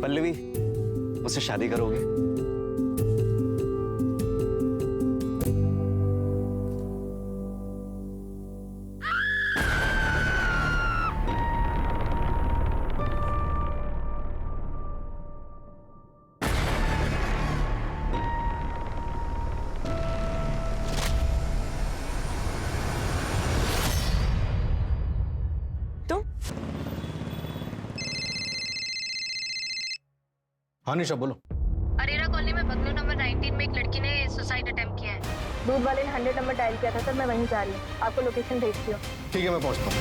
पल्लवी, उससे शादी करोगे? हाँ निशा बोलो। अरेरा कॉलोनी में बंगलो नंबर 19 में एक लड़की ने सुसाइड अटेम्प्ट किया है। दूध वाले ने 100 नंबर डायल किया था सर, मैं वहीं जा रही हूँ, आपको लोकेशन भेजती हूँ। ठीक है मैं पहुंचता हूँ।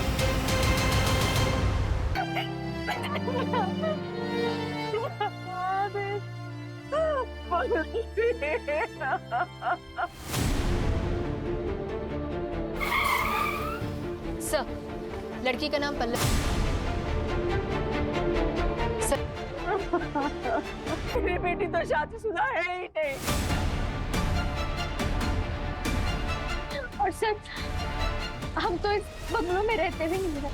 सर, लड़की का नाम पल्लव। मेरी बेटी तो शादीशुदा है ही नहीं। और सर, हम तो इस बंगलो में रहते भी नहीं हैं।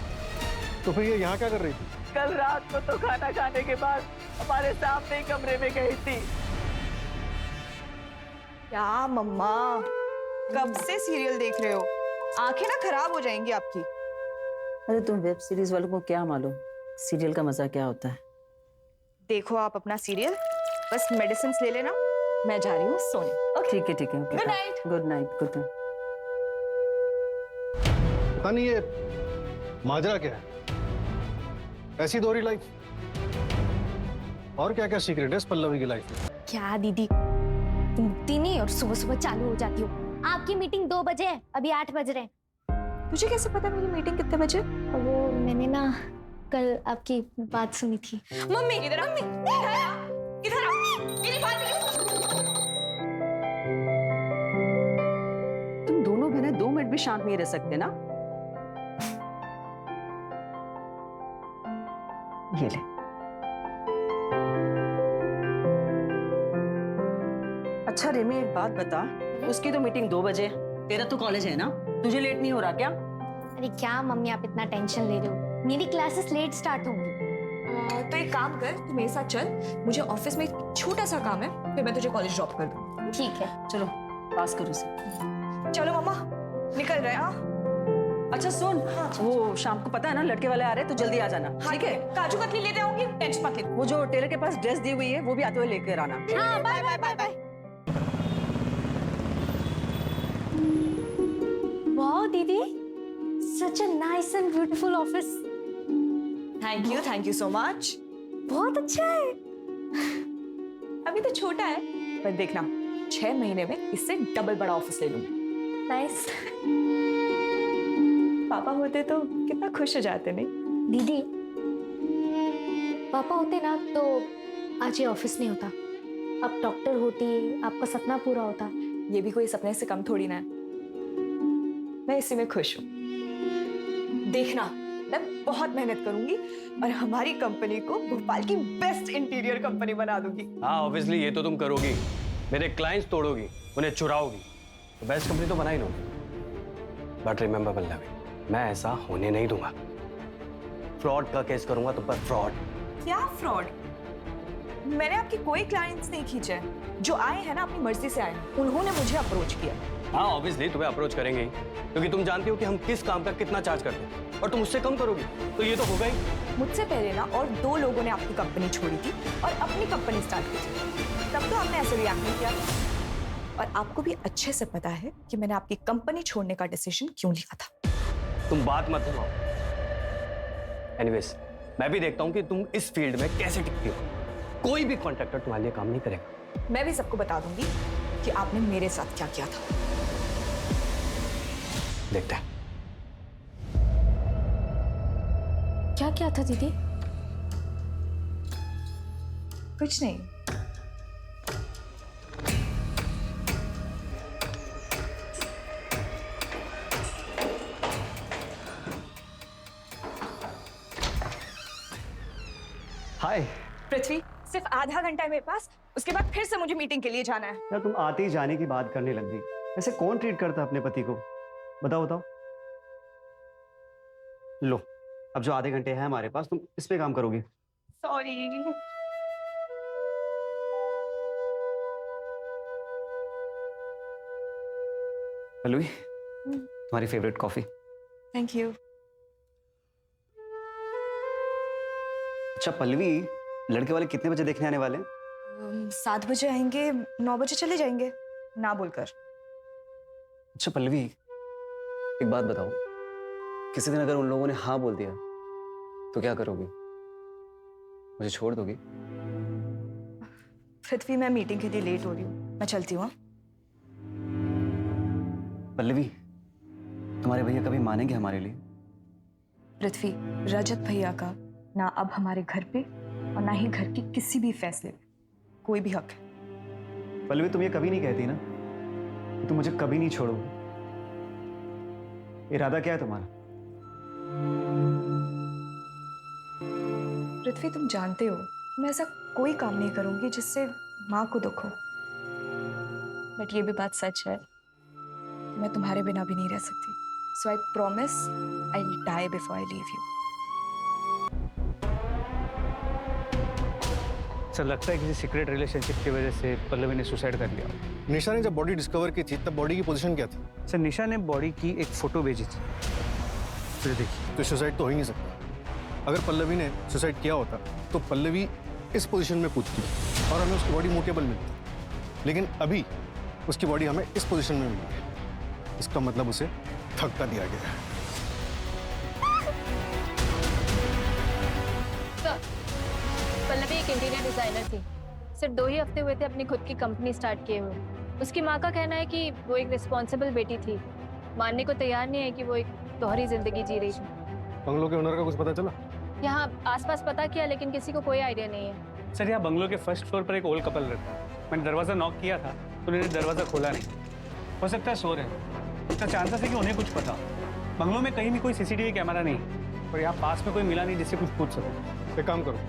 तो फिर ये यहाँ क्या कर रही थी? कल रात को तो खाना खाने के बाद हमारे सामने ही कमरे में गई थी। क्या मम्मा, कब से सीरियल देख रहे हो? आंखें ना खराब हो जाएंगी आपकी। अरे तुम वेब सीरीज वालों को क्या मालूम सीरियल का मजा क्या होता है। देखो आप अपना सीरियल, बस मेडिसिन ले लेना, मैं जा रही हूँ सोने। ओके ठीक है okay. Good night. Good night good night. पता नहीं ये माजरा क्या है, ऐसी दोहरी लाइफ। और क्या क्या सीक्रेट है इस पल्लवी की लाइफ में? क्या दीदी, तुम उठती नहीं और सुबह सुबह चालू हो जाती हो। आपकी मीटिंग 2 बजे है, अभी 8 बज रहे हैं। तुझे कैसे पता मेरी मीटिंग कितने बजे? वो मैंने ना कल आपकी बात सुनी थी। मम्मी इधर आ, मम्मी इधर आ, मेरी बात तुम दोनों बहनें 2 मिनट भी शांत नहीं रह सकते ना। ये ले। अच्छा रेमी एक बात बता, उसकी तो मीटिंग 2 बजे है, तेरा तो कॉलेज है ना, तुझे लेट नहीं हो रहा क्या? अरे क्या मम्मी, आप इतना टेंशन ले रहे हो, मेरी क्लासेस लेट स्टार्ट होंगी। तो एक काम कर, तू मेरे साथ चल, मुझे ऑफिस में एक छोटा सा काम है, फिर मैं तुझे कॉलेज ड्रॉप कर दूँ। ठीक है। चलो पास करो उसे। चलो मम्मा निकल रहे हैं। हाँ अच्छा सुन, वो शाम को पता है ना लड़के वाले आ रहे हैं तो जल्दी आ जाना। ठीक है, काजू कतली लेते आऊंगी, टेंशन मत ले। वो जो टेलर के पास ड्रेस दी हुई है वो भी आते हुए लेकर आना। हाँ bye bye bye bye. Wow दीदी, such a nice and beautiful office. Thank you so much. बहुत अच्छा है। अभी तो छोटा है, पर देखना 6 महीने में इससे डबल बड़ा ऑफिस ले लूंगी। नाइस। पापा होते तो कितना खुश हो जाते नहीं? दीदी, पापा होते ना तो आज ये ऑफिस नहीं होता, अब डॉक्टर होती, आपका सपना पूरा होता। ये भी कोई सपने से कम थोड़ी ना है, मैं इसी में खुश हूँ। देखना मैं बहुत मेहनत करूंगी और हमारी कंपनी को भोपाल की बेस्ट इंटीरियर कंपनी बना दूंगी। हाँ ऑब्वियसली ये तो तुम करोगी, मेरे क्लाइंट्स तोड़ोगी, उन्हें चुराओगी, तो बेस्ट कंपनी तो बना ही लोगी। बट रिमेंबर पल्लवी, मैं ऐसा होने नहीं दूंगा। फ्रॉड का केस करूंगा तुम पर, फ्रॉड। क्या फ्रॉड? मैंने आपकी कोई क्लाइंट्स नहीं खींचे, जो आए हैं ना अपनी मर्जी से आए, उन्होंने मुझे अप्रोच किया। हाँ ऑब्वियसली तुम्हें अप्रोच करेंगे ही, क्योंकि तुम जानती हो कि हम किस काम का कितना चार्ज करते हैं, और तुम उससे कम करोगी तो ये तो होगा ही। मुझसे पहले ना और 2 लोगों ने आपकी कंपनी छोड़ी थी और अपनी कंपनी स्टार्ट की थी, तब तो हमने ऐसे रिएक्ट नहीं किया। और आपको भी अच्छे से पता है कि मैंने आपकी कंपनी छोड़ने का डिसीजन क्यों लिया था। तुम बात मत घुमाओ। एनीवेज, मैं भी देखता हूं कि तुम इस फील्ड में कैसे टिकती हो। कोई भी कॉन्ट्रैक्टर तुम्हारे लिए काम नहीं करेगा। मैं भी सबको बता दूंगी कि आपने मेरे साथ क्या किया था। देखते हैं। क्या क्या था दीदी? कुछ नहीं। हाय। पृथ्वी, सिर्फ आधा घंटा है मेरे पास, उसके बाद फिर से मुझे मीटिंग के लिए जाना है। यार तुम आते ही जाने की बात करने लग गई। ऐसे कौन ट्रीट करता है अपने पति को? बताओ बताओ। लो, अब जो आधे घंटे हैं हमारे पास, तुम इस पे काम करोगी। सॉरी। पल्लवी तुम्हारी फेवरेट कॉफी। Thank you. अच्छा पल्लवी, लड़के वाले कितने बजे देखने आने वाले हैं? 7 बजे आएंगे, 9 बजे चले जाएंगे, ना बोलकर। अच्छा पल्लवी, एक बात बताओ, किसी दिन अगर उन लोगों ने हाँ बोल दिया तो क्या करोगी? मुझे छोड़ दोगी? पृथ्वी, मैं मीटिंग के लिए लेट हो रही हूँ, मैं चलती हूँ। पल्लवी, तुम्हारे भैया कभी मानेंगे हमारे लिए? पृथ्वी, रजत भैया का ना अब हमारे घर पे और ना ही घर की किसी भी फैसले में कोई भी हक है। पल्लवी, तुम ये कभी नहीं कहती ना कि तुम मुझे कभी नहीं छोड़ोगे। इरादा क्या है तुम्हारा? पृथ्वी, तुम जानते हो मैं ऐसा कोई काम नहीं करूंगी जिससे माँ को दुख हो। बट ये भी बात सच है, मैं तुम्हारे बिना भी नहीं रह सकती। So I promise I will die before I leave you. Sir लगता है किसी सीक्रेट रिलेशनशिप की वजह से पल्लवी ने सुसाइड कर लिया। निशा ने जब बॉडी डिस्कवर की थी तब बॉडी की पोजीशन क्या थी? सर निशा ने बॉडी की एक फोटो भेजी थी। फिर देखिए, तो सुसाइड तो हो ही नहीं सकता। अगर पल्लवी ने सुसाइड किया होता तो पल्लवी इस पोजीशन में कूदती और हमें उसकी बॉडी मूवेबल मिलती, लेकिन अभी उसकी बॉडी हमें इस पोजीशन में मिली है। इसका मतलब उसे धक्का दिया गया है। पल्लवी एक इंटीरियर डिजाइनर थी। सिर्फ 2 ही हफ्ते हुए थे अपनी खुद की कंपनी स्टार्ट किए हुए। उसकी माँ का कहना है कि वो एक रिस्पॉन्सिबल बेटी थी, मानने को तैयार नहीं है कि वो एक दोहरी जिंदगी जी रही थी। बंगलो के ओनर का कुछ पता चला? यहाँ आसपास पता किया लेकिन किसी को कोई आइडिया नहीं है। सर यहाँ बंगलो के फर्स्ट फ्लोर पर एक ओल्ड कपल रहता है। मैंने दरवाज़ा नॉक किया था तो उन्होंने दरवाज़ा खोला नहीं। हो सकता है सो रहे हैं। इसका चांसेस है कि उन्हें कुछ पता। बंगलो में कहीं भी कोई सीसीटीवी कैमरा नहीं और यहाँ पास में कोई मिला नहीं जिससे कुछ पूछ सको। एक काम करो,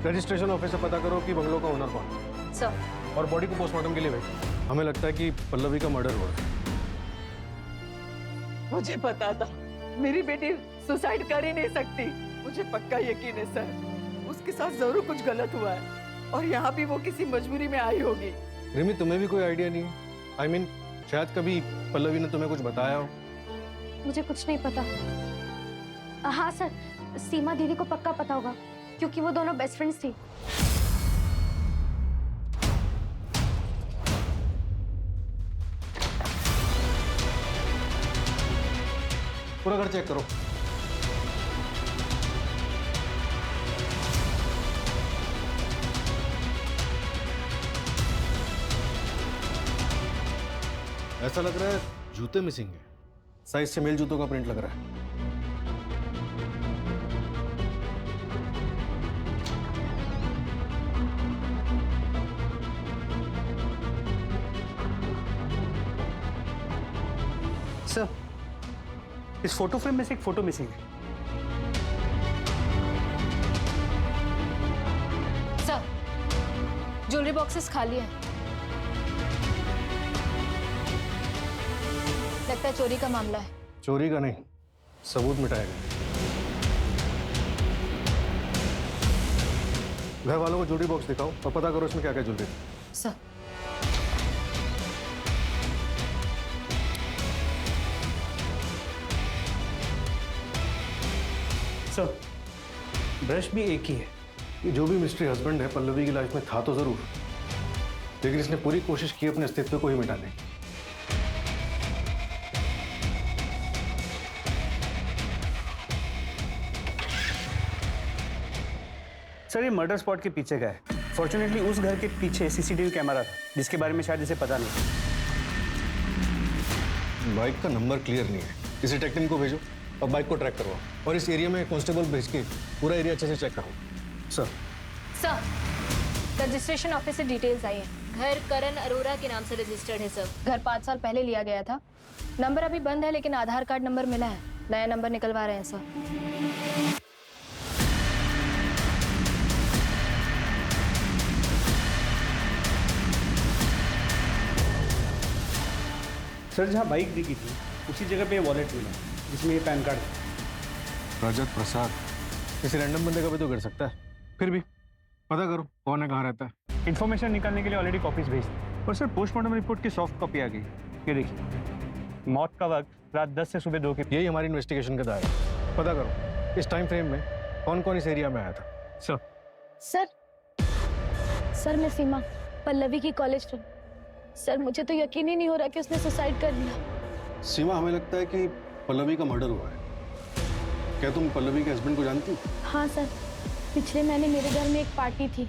रजिस्ट्रेशन ऑफिस से पता करो कि बंगलो का ओनर कौन है सर, और बॉडी को पोस्टमार्टम के लिए भेजो। हमें लगता है कि पल्लवी का मर्डर हुआ है। मुझे पता था मेरी बेटी सुसाइड कर ही नहीं सकती। मुझे पक्का यकीन है सर, उसके साथ जरूर कुछ गलत हुआ है और यहाँ भी वो किसी मजबूरी में आई होगी। रिमी, तुम्हें भी कोई आइडिया नहीं है? आई मीन, शायद कभी पल्लवी ने तुम्हें कुछ बताया हो। मुझे कुछ नहीं पता। हाँ सर, सीमा दीदी को पक्का पता होगा क्योंकि वो दोनों बेस्ट फ्रेंड्स थी। पूरा घर चेक करो। ऐसा लग रहा है जूते मिसिंग है। साइज से मेल जूतों का प्रिंट लग रहा है। सर इस फोटो फ्रेम में से एक फोटो मिसिंग है। सर, ज्वेलरी बॉक्सेस खाली हैं। लगता है चोरी का मामला है। चोरी का नहीं, सबूत मिटाया गया। घर वालों को ज्वेलरी बॉक्स दिखाओ और पता करो इसमें क्या क्या ज्वेलरी थी। सर, सर ब्रश भी एक ही है। ये जो भी मिस्ट्री हस्बैंड है पल्लवी की लाइफ में था तो जरूर, लेकिन इसने पूरी कोशिश की अपने अस्तित्व को ही मिटाने की। सर ये मर्डर स्पॉट के पीछे का है। फॉर्चुनेटली उस घर के पीछे सीसीटीवी कैमरा था जिसके बारे में शायद इसे पता नहीं। बाइक का नंबर क्लियर नहीं है। किसी टेक्निक को भेजो और बाइक को ट्रैक करवाओ और इस एरिया में कांस्टेबल भेज के पूरा एरिया अच्छे से चेक करो। सर रजिस्ट्रेशन ऑफिस से डिटेल्स आई हैं। घर करण अरोरा के नाम से रजिस्टर्ड है सर। घर 5 साल पहले लिया गया था। नंबर अभी बंद है लेकिन आधार कार्ड नंबर मिला है। नया नंबर निकलवा रहे हैं सर। सर जहाँ बाइक दिखी थी उसी जगह पे वॉलेट मिला जिसमें ये पैन कार्ड था। रजत प्रसाद किसी रैंडम बंदे का भी तो कर सकता है। फिर भी पता करो कौन है, कहाँ रहता है। इन्फॉर्मेशन निकालने के लिए ऑलरेडी कॉपीज भेज दी और सर पोस्टमार्टम रिपोर्ट की सॉफ्ट कॉपी आ गई। ये देखिए। मौत का वक्त रात 10 से सुबह 2 के। यही हमारी इन्वेस्टिगेशन का दायरा है। पता करो इस टाइम फ्रेम में कौन कौन इस एरिया में आया था। सर सर मैं सीमा, पल्लवी की कॉलेज फ्रेंड। सर मुझे तो यकीन ही नहीं हो रहा कि उसने सुसाइड कर लिया। सीमा, हमें लगता है कि पल्लवी का मर्डर हुआ है। क्या तुम पल्लवी के हस्बैंड को जानती हो? हाँ सर, पिछले महीने मेरे घर में एक पार्टी थी।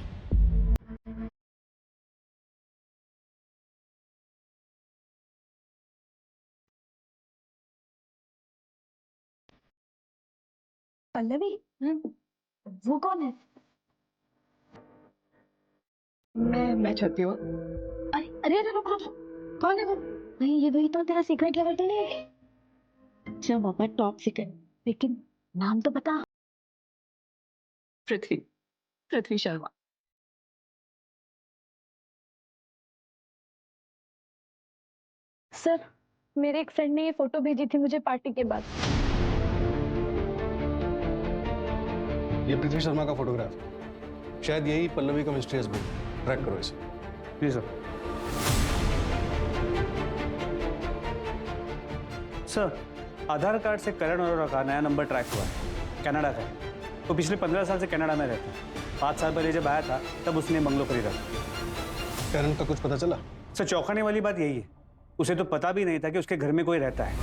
पल्लवी? वो कौन है? मैं चाहती हूँ। अरे अरे अरे रुक रुक, कौन है वो? नहीं ये वही तो तेरा सीक्रेट लेवल तो नहीं है? अच्छा बाबा, टॉप सीक्रेट, लेकिन नाम तो बता। पृथ्वी शर्मा। सर मेरे एक फ्रेंड ने ये फोटो भेजी थी मुझे पार्टी के बाद। ये पृथ्वी शर्मा का फोटोग्राफ है। शायद यही पल्लवी का मिस्ट्रियस हस्बैंड। ट्रैक करो इसे। जी सर। सर, आधार कार्ड से करण अरोड़ा का नया नंबर ट्रैक हुआ है, कनाडा का है। वो पिछले 15 साल से कनाडा में रहता है। 5 साल पहले जब आया था तब उसने बंगलो खरीदा था। करण का कुछ पता चला? सर, चौंकाने वाली बात यही है, उसे तो पता भी नहीं था कि उसके घर में कोई रहता है।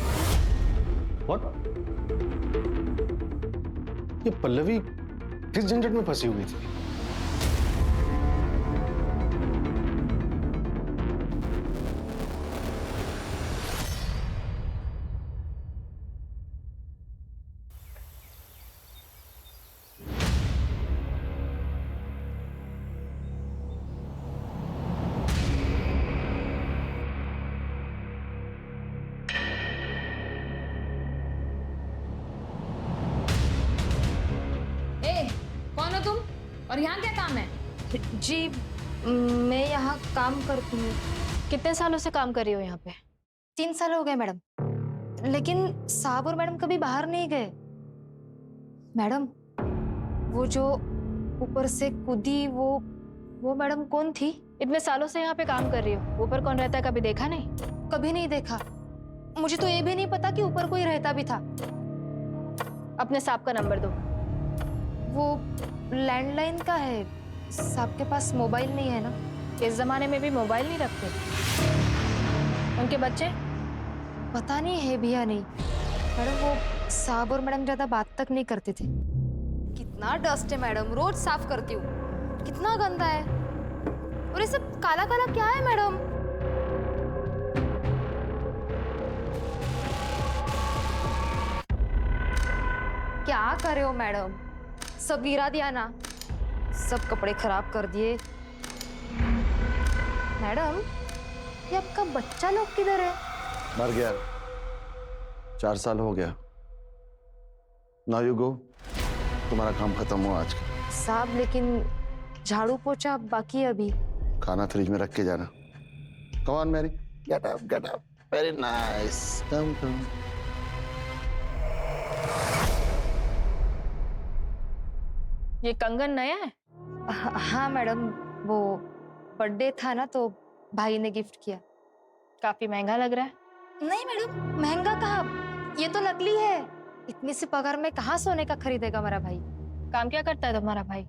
What? ये पल्लवी किस झंझट में फंसी हुई थी? कौन हो तुम और यहाँ क्या काम है? जी मैं यहाँ काम करती हूँ। कितने सालों से काम कर रही हो यहाँ पे? 3 साल हो गए मैडम, लेकिन साहब और मैडम कभी बाहर नहीं गए। मैडम, वो जो ऊपर से कूदी वो मैडम कौन थी? इतने सालों से यहाँ पे काम कर रही हो, ऊपर कौन रहता है कभी देखा नहीं? कभी नहीं देखा। मुझे तो ये भी नहीं पता कि ऊपर कोई रहता भी था। अपने साहब का नंबर दो। वो लैंडलाइन का है, साहब के पास मोबाइल नहीं है ना। इस जमाने में भी मोबाइल नहीं रखते। उनके बच्चे? पता नहीं है भी या नहीं। मैडम वो साहब और मैडम ज्यादा बात तक नहीं करते थे। कितना डस्ट है मैडम, रोज साफ करती हूँ। कितना गंदा है, और ये सब काला काला क्या है मैडम? क्या कर रहे हो मैडम? सब गिरा दिया ना, सब कपड़े खराब कर दिए। मैडम, ये आपका बच्चा लोग किधर है? मर गया, 4 साल हो गया। नाउ यू गो, तुम्हारा काम खत्म हुआ आज का। साहब लेकिन झाड़ू पोछा बाकी है अभी। खाना फ्रिज में रख के जाना। Come on Mary, get up get up. Very nice, come come. ये कंगन नया है? हाँ मैडम, वो बर्थडे था ना तो भाई ने गिफ्ट किया। काफी महंगा लग रहा है। नहीं मैडम, महंगा कहाँ, ये तो नकली है। इतनी सी पगार में कहाँ सोने का खरीदेगा मेरा भाई। काम क्या करता है तुम्हारा भाई?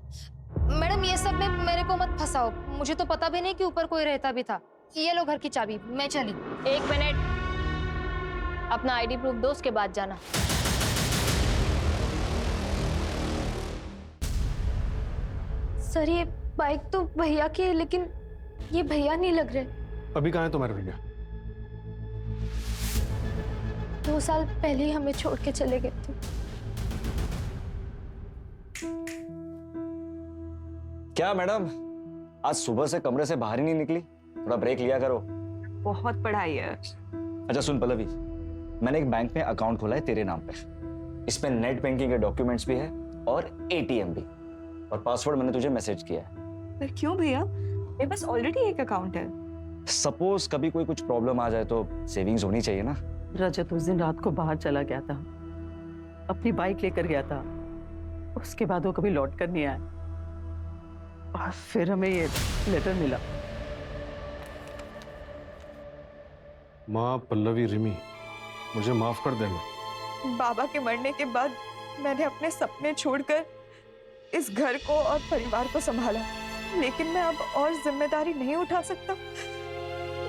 मैडम ये सब में मेरे को मत फंसाओ, मुझे तो पता भी नहीं कि ऊपर कोई रहता भी था। ये लो घर की चाबी, मैं चली। 1 मिनट, अपना आईडी प्रूफ दो, उसके बाद जाना। सर ये बाइक तो भैया की है, लेकिन ये भैया नहीं लग रहे। अभी कहाँ है तुम्हारे भैया? 2 साल पहले ही हमें छोड़ के चले गए थे। क्या मैडम, आज सुबह से कमरे से बाहर ही नहीं निकली? थोड़ा ब्रेक लिया करो। बहुत पढ़ाई है। अच्छा सुन पल्लवी, मैंने एक बैंक में अकाउंट खोला है तेरे नाम पे। इसमें नेट बैंकिंग के डॉक्यूमेंट्स भी है और एटीएम भी, और पासवर्ड मैंने तुझे मैसेज किया है। पर क्यों भैया, मेरे पास ऑलरेडी एक अकाउंट है। सपोज कभी कोई कुछ प्रॉब्लम आ जाए तो सेविंग्स होनी चाहिए ना। रजत उस दिन रात को बाहर चला गया था, अपनी बाइक लेकर गया था। उसके बाद वो कभी लौट कर नहीं आया, और फिर हमें ये लेटर मिला। माँ पल्लवी रिमी, मुझे माफ कर देना। बाबा के मरने के बाद मैंने अपने सपने छोड़कर इस घर को और परिवार को संभाला, लेकिन मैं अब और जिम्मेदारी नहीं उठा सकता।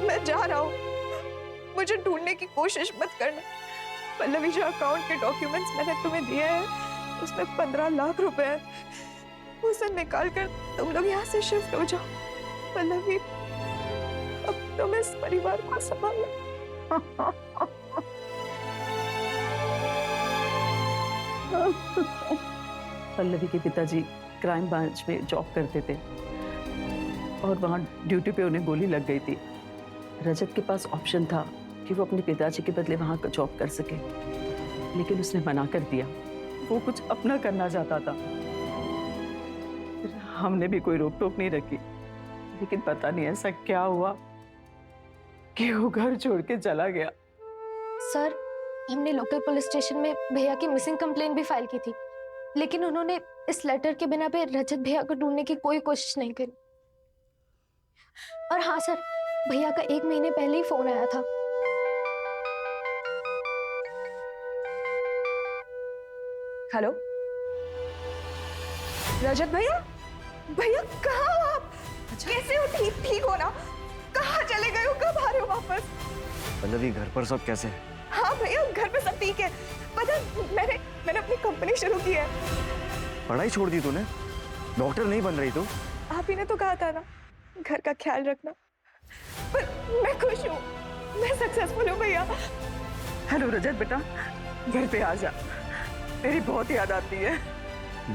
मैं जा रहा हूँ, मुझे ढूंढने की कोशिश मत करना। पल्लवी, जो अकाउंट के डॉक्यूमेंट्स मैंने तुम्हें दिए हैं उसमें 15 लाख रुपए हैं, उसे निकाल कर तुम लोग यहाँ से शिफ्ट हो जाओ। पल्लवी, अब तुम इस परिवार को संभालो। पल्लवी के पिताजी क्राइम ब्रांच में जॉब करते थे और वहाँ ड्यूटी पे उन्हें गोली लग गई थी। रजत के पास ऑप्शन था कि वो अपने पिताजी के बदले वहाँ का जॉब कर सके, लेकिन उसने मना कर दिया। वो कुछ अपना करना चाहता था। हमने भी कोई रोक टोक नहीं रखी, लेकिन पता नहीं ऐसा क्या हुआ कि वो घर छोड़ के चला गया। सर, हमने लोकल पुलिस स्टेशन में भैया की मिसिंग कंप्लेंट भी फाइल की थी, लेकिन उन्होंने इस लेटर के बिना पे रजत भैया को ढूंढने की कोई कोशिश नहीं करी। और हाँ सर, भैया का 1 महीने पहले ही फोन आया था। हेलो रजत भैया, भैया कहाँ हो आप? कैसे हो? ठीक हो ना? कहाँ चले गए हो? कब आ रहे हो वापस? पल्लवी, घर पर सब कैसे? हाँ भैया, घर पे सब ठीक है। पता मैंने अपनी कंपनी शुरू की है। पढ़ाई छोड़ दी तूने? डॉक्टर नहीं बन रही तू? आप ही ने तो कहा था ना, घर का ख्याल रखना। पर मैं खुश हूँ, मैं सक्सेसफुल हूँ भैया। हेलो रजत बेटा, घर पे आ जा, तेरी बहुत याद आती है।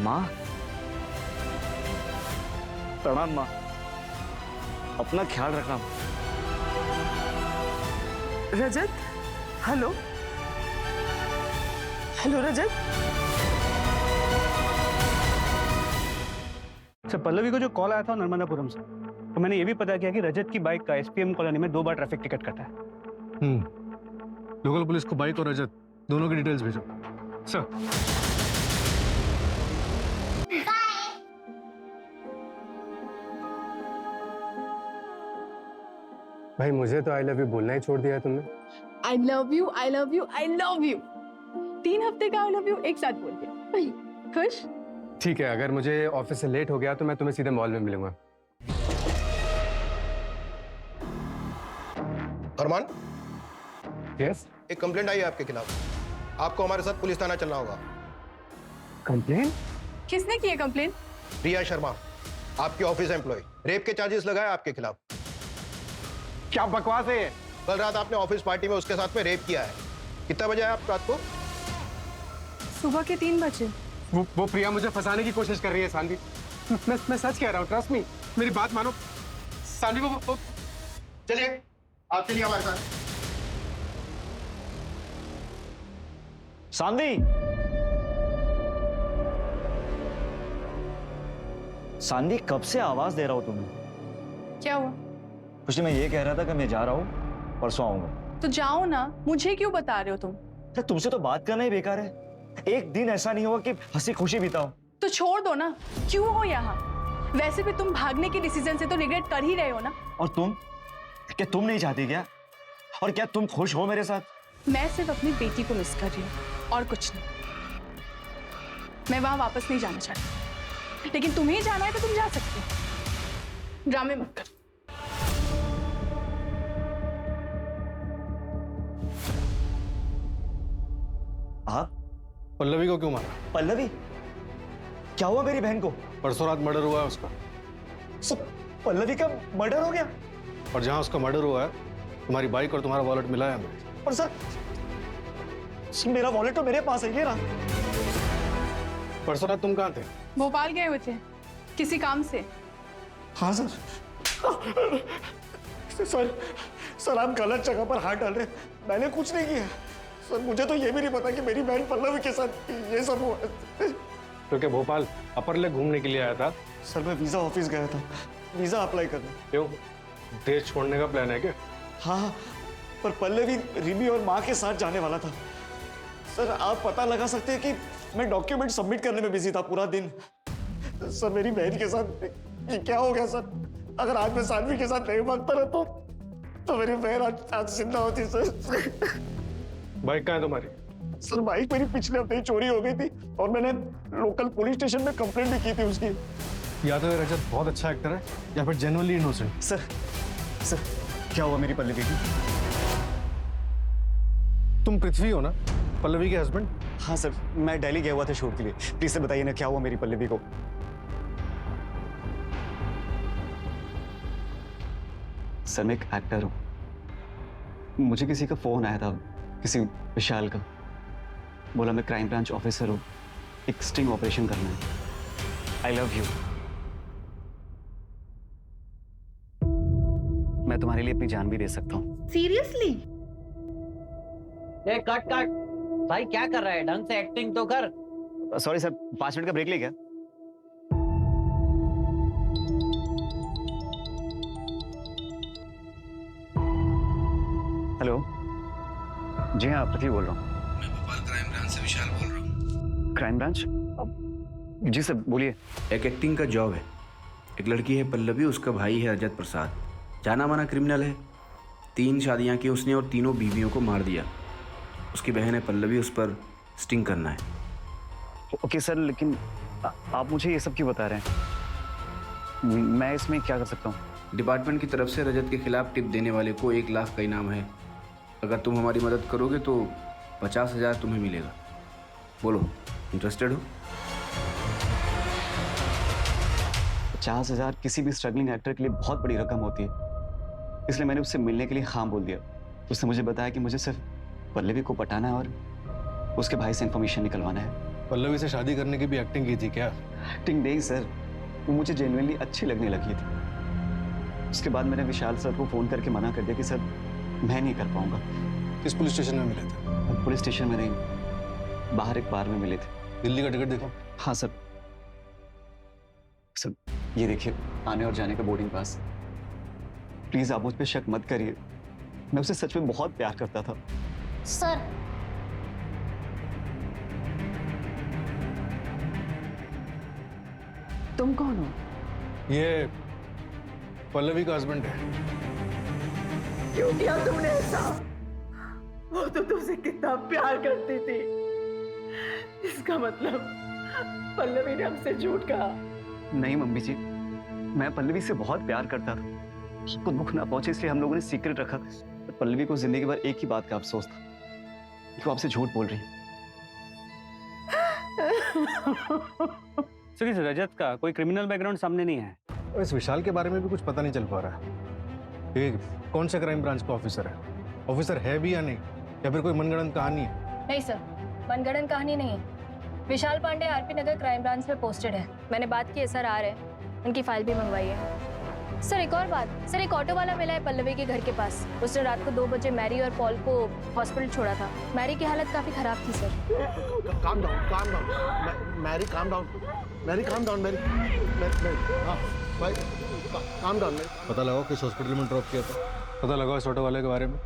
माँ, प्रणाम माँ, अपना ख्याल रखना। रजत, हेलो हेलो रजत। सर, पल्लवी को जो कॉल आया था नर्मदापुरम से, तो मैंने ये भी पता किया कि रजत की बाइक का एसपीएम कॉलोनी में 2 बार ट्रैफिक टिकट कटा है। लोकल पुलिस को बाइक और रजत दोनों की डिटेल्स भेजो। सर, भाई मुझे तो आई लव यू बोलना ही छोड़ दिया है तुमने। I love you, I love you, I love you. 3 हफ्ते का आई लव यू एक साथ बोल दिया। खुश? ठीक है, अगर मुझे ऑफिस से लेट हो गया तो मैं तुम्हें सीधे मॉल में मिलूंगा। अरमान, यस। एक कंप्लेंट आई है आपके खिलाफ। आपको हमारे साथ पुलिस थाना चलना होगा। कंप्लेन? किसने की है कंप्लेन? रिया शर्मा, आपकी ऑफिस एम्प्लॉय, रेप के चार्जेस लगाए आपके खिलाफ। क्या बकवास है ये? कल रात आपने ऑफिस पार्टी में उसके साथ में रेप किया है। कितना बजे आए आप रात को? सुबह के 3 बजे। वो प्रिया मुझे फंसाने की कोशिश कर रही है सानवी। मैं सच कह रहा हूँ, ट्रस्ट मी, मेरी बात मानो सानवी। वो चलिए, आप चलिए हमारे साथ। सानवी, सानवी, कब से आवाज दे रहा हूं तुम्हें? क्या हुआ? कुछ नहीं, मैं ये कह रहा था कि मैं जा रहा हूँ, परसों आऊंगा। तो जाओ ना, मुझे क्यों बता रहे हो तुम? अरे तुमसे तो बात करना ही बेकार है। एक दिन ऐसा नहीं होगा कि हंसी खुशी बिताओ। तो छोड़ दो ना, क्यों हो यहाँ? वैसे भी तुम भागने के डिसीजन से तो रिग्रेट कर ही रहे हो ना। और तुम, क्या तुम नहीं चाहती क्या? और क्या तुम खुश हो मेरे साथ? मैं सिर्फ अपनी बेटी को मिस कर रही हूँ और कुछ नहीं। मैं वहां वापस नहीं जाना चाहती, लेकिन तुम्हें जाना है तो तुम जा सकते हो। ड्रामे मत कर। आप? पल्लवी को क्यों मारा? पल्लवी? क्या हुआ मेरी बहन को? परसों रात मर्डर हुआ है उसका। सब पल्लवी का मर्डर हो गया? और जहां उसका मर्डर हुआ है, तुम्हारी बाइक और तुम्हारा वॉलेट मिला है हमें। और सर, मेरा वॉलेट तो मेरे पास है, ये रहा। परसों रात तुम कहाँ थे? भोपाल गए हुए थे किसी काम से। हाँ सर। सर, सर आप गलत जगह पर हाथ डाल रहे हैं। मैंने कुछ नहीं किया सर। मुझे तो ये भी नहीं पता कि मेरी बहन पल्लवी के साथ ये सब हुआ। तो क्या भोपाल अपर लेक घूमने के लिए आया था? सर मैं वीजा ऑफिस गया था, वीजा अप्लाई करने। क्यों, देश छोड़ने का प्लान है क्या? हाँ, पर पल्लवी रिमी और माँ के साथ जाने वाला था। सर आप पता लगा सकते हैं कि मैं डॉक्यूमेंट सबमिट करने में बिजी था पूरा दिन। सर मेरी बहन के साथ ये क्या हो गया सर? अगर आज मैं सानवी के साथ नहीं भागता रहा तो मेरी बहन आज जिंदा होती सर। बाइक कहाँ है तुम्हारी? सर बाइक मेरी पिछले हफ्ते ही चोरी हो गई थी और मैंने लोकल पुलिस स्टेशन में कंप्लेंट भी की थी उसकी। या तो ये रजत बहुत अच्छा एक्टर है या फिर जेन्युइनली इनोसेंट। सर क्या हुआ मेरी पल्लवी की? तुम पृथ्वी हो ना, पल्लवी के हस्बैंड? हाँ सर, मैं दिल्ली गया हुआ था शूट के लिए। प्लीज सर बताइए ना क्या हुआ मेरी पल्लवी को? सर मैं एक एक्टर हूँ। मुझे किसी का फोन आया था, किसी विशाल का। बोला मैं क्राइम ब्रांच ऑफिसर हूँ, एक स्टिंग ऑपरेशन करना है। I love you. मैं तुम्हारे लिए अपनी जान भी दे सकता हूँ। सीरियसली? कट भाई, क्या कर रहा है? ढंग से एक्टिंग तो कर। सॉरी सर, 5 मिनट का ब्रेक ले गया। हेलो, जी हाँ पृथ्वी बोल रहा हूँ। मैं भोपाल क्राइम ब्रांच से विशाल बोल रहा हूँ। Crime branch? जी सर बोलिए। एक एक्टिंग का जॉब है। एक लड़की है पल्लवी, उसका भाई है रजत प्रसाद। जाना माना क्रिमिनल है। 3 शादियां की उसने और तीनों बीवियों को मार दिया। उसकी बहन है पल्लवी, उस पर स्टिंग करना है। ओके सर, लेकिन आप मुझे ये सब क्यों बता रहे हैं? मैं इसमें क्या कर सकता हूँ? डिपार्टमेंट की तरफ से रजत के खिलाफ टिप देने वाले को 1 लाख का इनाम है। अगर तुम हमारी मदद करोगे तो 50,000 तुम्हें मिलेगा। बोलो, इंटरेस्टेड हो? 50,000 किसी भी स्ट्रगलिंग एक्टर के लिए बहुत बड़ी रकम होती है, इसलिए मैंने उससे मिलने के लिए हाँ बोल दिया। उसने मुझे बताया कि मुझे सिर्फ पल्लवी को पटाना है और उसके भाई से इंफॉर्मेशन निकलवाना है। पल्लवी से शादी करने की भी एक्टिंग की थी क्या? एक्टिंग नहीं सर, वो मुझे जेन्युइनली अच्छी लगने लगी थी। उसके बाद मैंने विशाल सर को फोन करके मना कर दिया कि सर मैं नहीं कर पाऊंगा। किस पुलिस स्टेशन में मिले थे? पुलिस स्टेशन में नहीं, बाहर एक बार में मिले थे। दिल्ली का टिकट देखो। हाँ सर। सर ये देखिए, आने और जाने का बोर्डिंग पास। प्लीज आप मुझ पे शक मत करिए, मैं उसे सच में बहुत प्यार करता था। सर तुम कौन हो? ये पल्लवी का हस्बैंड है। क्यों किया तुमने ऐसा? वो तो तुमसे कितना प्यार करती थी। इसका मतलब पल्लवी ने हमसे झूठ कहा। नहीं मम्मी जी, मैं पल्लवी से बहुत प्यार करता था। आपको दुख ना पहुंचे इसलिए हम लोगों ने सीक्रेट रखा। पल्लवी को जिंदगी भर एक ही बात का अफसोस था कि वो आपसे झूठ बोल रही है। सर इस रजत का कोई क्रिमिनल बैकग्राउंड सामने नहीं है। और इस विशाल के बारे में भी कुछ पता नहीं चल पा रहा है। ये कौन से क्राइम ब्रांच का ऑफिसर है? ऑफिसर है भी या नहीं, या फिर कोई मनगढ़ंत कहानी है? नहीं सर, मनगढ़ंत कहानी नहीं है। विशाल पांडे आरपी नगर क्राइम ब्रांच में पोस्टेड है। मैंने बात की है, सर आ रहे हैं, उनकी फाइल भी मंगवाई है। सर एक और बात, सर एक ऑटो वाला मिला है पल्लवी के घर के पास। उसने रात को 2 बजे मैरी और पॉल को हॉस्पिटल छोड़ा था। मैरी की हालत काफी खराब थी sir. Calm down Mary, calm down Mary, calm down Mary, हाँ भाई काम डाउन। पता लगाओ किस हॉस्पिटल में ड्रॉप किया था। पता लगाओ इस ऑटो वाले के बारे में।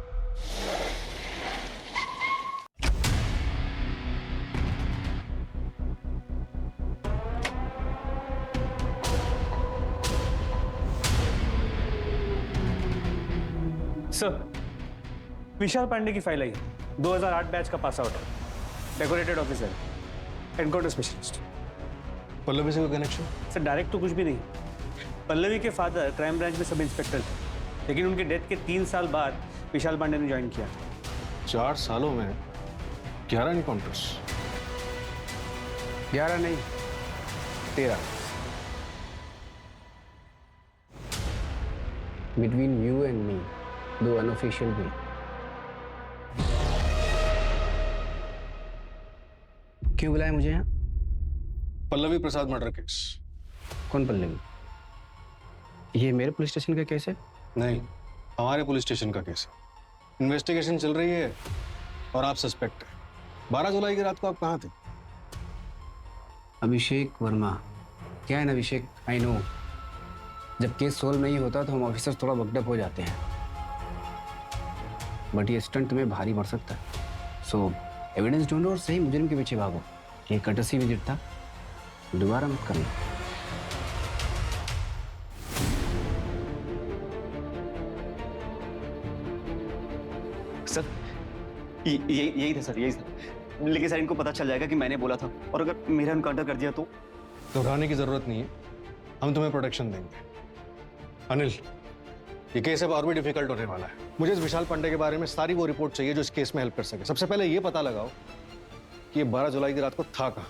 सर विशाल पांडे की फाइल आई है। 2008 बैच का पास आउट है, decorated officer, encounter specialist. Pallavi से कोई कनेक्शन? सर डायरेक्ट तो कुछ भी नहीं। पल्लवी के फादर क्राइम ब्रांच में सब इंस्पेक्टर थे, लेकिन उनके डेथ के 3 साल बाद विशाल पांडे ने ज्वाइन किया। 4 सालों में 11 एनकाउंटर्स? 11 नहीं, 13। Between you and me, 2 unofficial भी। क्यों बुलाया मुझे यहाँ? पल्लवी प्रसाद मर्डर केस। कौन पल्लवी? ये मेरे पुलिस स्टेशन का केस है? नहीं, हमारे पुलिस स्टेशन का केस है। इन्वेस्टिगेशन चल रही है और आप सस्पेक्ट है। 12 जुलाई की रात को आप कहाँ थे? अभिषेक वर्मा। क्या है ना अभिषेक, आई नो, जब केस सोल्व नहीं होता तो हम ऑफिसर्स थोड़ा बकडअप हो जाते हैं, बट ये स्टंट तुम्हें भारी पड़ सकता है। सो एविडेंस ढूंढो और सही मुजरिम के पीछे भागो। ये कटसी विजिट था, दोबारा मत करना। सर यही था सर, यही था। लेकिन सर इनको पता चल जाएगा कि मैंने बोला था, और अगर मेरा एनकाउंटर कर दिया तो घबराने की जरूरत नहीं है, हम तुम्हें प्रोटेक्शन देंगे। अनिल, ये केस अब और भी डिफिकल्ट होने वाला है। मुझे इस विशाल पांडे के बारे में सारी वो रिपोर्ट चाहिए जो इस केस में हेल्प कर सके। सबसे पहले ये पता लगाओ कि ये 12 जुलाई की रात को था कहाँ।